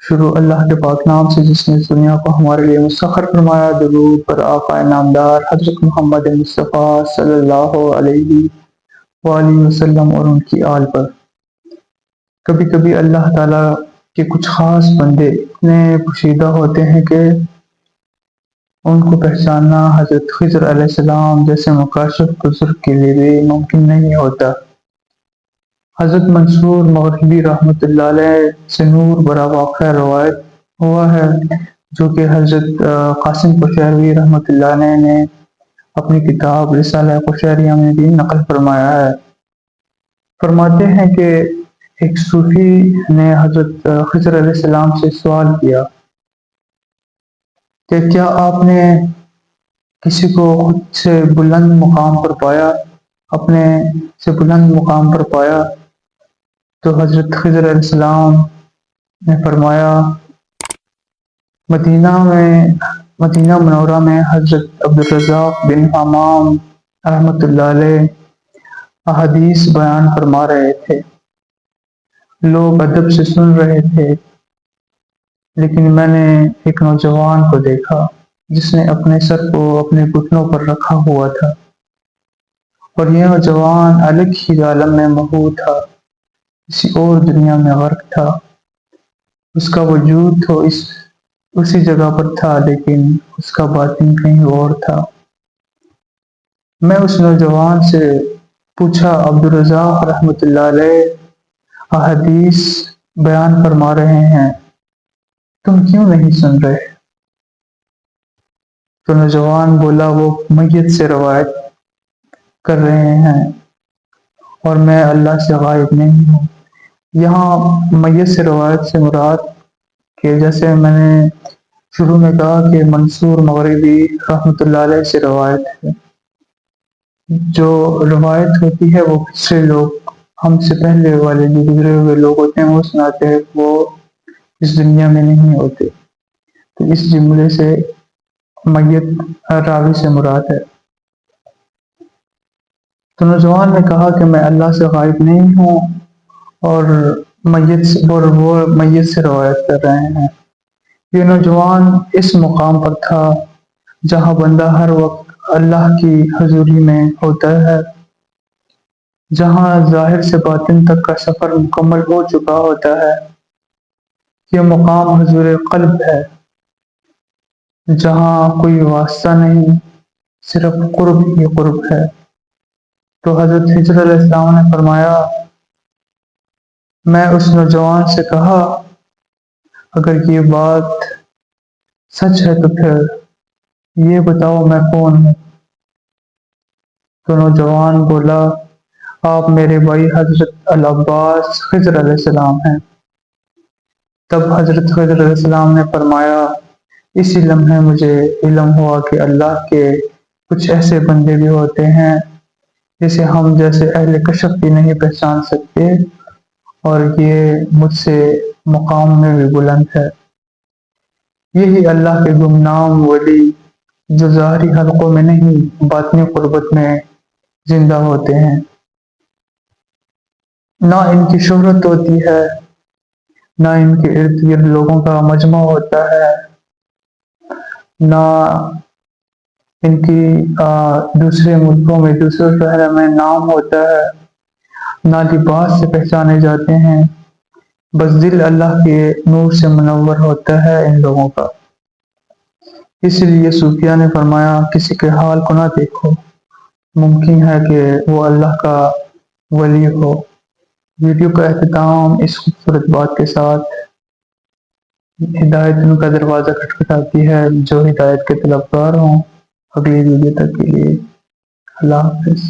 شروع اللہ کے پاک نام سے جس نے اس دنیا کو ہمارے لیے مسخر فرمایا۔ درود پر آقا نامدار حضرت محمد مصطفیٰ صلی اللہ علیہ وآلہ وسلم اور ان کی آل پر۔ کبھی کبھی اللہ تعالیٰ کے کچھ خاص بندے اتنے پوشیدہ ہوتے ہیں کہ ان کو پہچاننا حضرت خضر علیہ السلام جیسے مکاشف بزرگ کے لیے بھی ممکن نہیں ہوتا۔ حضرت منصور مغربی رحمۃ اللہ علیہ سے نور برا واقعہ روایت ہوا ہے، جو کہ حضرت قاسم قشیروی رحمۃ اللہ علیہ نے اپنی کتاب رسالہ قشیریہ میں بھی نقل فرمایا ہے۔ فرماتے ہیں کہ ایک صوفی نے حضرت خضر علیہ السلام سے سوال کیا کہ کیا آپ نے کسی کو خود سے بلند مقام پر پایا، اپنے سے بلند مقام پر پایا؟ تو حضرت خضر علیہ السلام نے فرمایا، مدینہ منورہ میں حضرت عبدالرزاق بن حمام رحمۃ اللہ علیہ احادیث بیان فرما رہے تھے۔ لوگ ادب سے سن رہے تھے، لیکن میں نے ایک نوجوان کو دیکھا جس نے اپنے سر کو اپنے گھٹنوں پر رکھا ہوا تھا، اور یہ نوجوان الگ ہی عالم میں مبہوت تھا، کسی اور دنیا میں غرق تھا۔ اس کا وجود تو اسی جگہ پر تھا، لیکن اس کا باطن کہیں اور تھا۔ میں اس نوجوان سے پوچھا، عبدالرزاق رحمۃ اللہ علیہ احادیث بیان فرما رہے ہیں، تم کیوں نہیں سن رہے؟ تو نوجوان بولا، وہ میت سے روایت کر رہے ہیں اور میں اللہ سے غائب نہیں ہوں۔ یہاں میت سے روایت سے مراد کہ جیسے میں نے شروع میں کہا کہ منصور مغربی رحمۃ اللہ علیہ سے روایت ہے، جو روایت ہوتی ہے وہ پچھلے لوگ، ہم سے پہلے والے جو گزرے ہوئے لوگ ہوتے ہیں وہ سناتے ہیں، وہ اس دنیا میں نہیں ہوتے، تو اس جملے سے میت راوی سے مراد ہے۔ تو نوجوان نے کہا کہ میں اللہ سے غائب نہیں ہوں اور وہ میت سے روایت کر رہے ہیں۔ یہ نوجوان اس مقام پر تھا جہاں بندہ ہر وقت اللہ کی حضوری میں ہوتا ہے، جہاں ظاہر سے باطن تک کا سفر مکمل ہو چکا ہوتا ہے۔ یہ مقام حضور قلب ہے، جہاں کوئی واسطہ نہیں، صرف قرب ہی قرب ہے۔ تو حضرت خضر علیہ السلام نے فرمایا، میں اس نوجوان سے کہا، اگر یہ بات سچ ہے تو پھر یہ بتاؤ میں کون ہوں؟ تو نوجوان بولا، آپ میرے بھائی حضرت العباس خضر علیہ السلام ہیں۔ تب حضرت خضر علیہ السلام نے فرمایا، اسی لمحے مجھے علم ہوا کہ اللہ کے کچھ ایسے بندے بھی ہوتے ہیں جسے ہم جیسے اہل کشف بھی نہیں پہچان سکتے، اور یہ مجھ سے مقام میں بھی بلند ہے۔ یہی اللہ کے گمنام ولی جو ظاہری حلقوں میں نہیں باطنی قربت میں زندہ ہوتے ہیں۔ نہ ان کی شہرت ہوتی ہے، نہ ان کے ارد گرد لوگوں کا مجمع ہوتا ہے، نہ ان کی دوسرے ملکوں میں دوسرے شہروں میں نام ہوتا ہے، نہ لباس سے پہچانے جاتے ہیں، بس دل اللہ کے نور سے منور ہوتا ہے ان لوگوں کا۔ اس لیے صوفیہ نے فرمایا، کسی کے حال کو نہ دیکھو، ممکن ہے کہ وہ اللہ کا ولی ہو۔ ویڈیو کا اختتام اس خوبصورت بات کے ساتھ، ہدایت ان کا دروازہ کھٹکھٹاتی ہے جو ہدایت کے طلبگار ہوں۔ اگلی ویڈیو تک کے لیے اللہ حافظ۔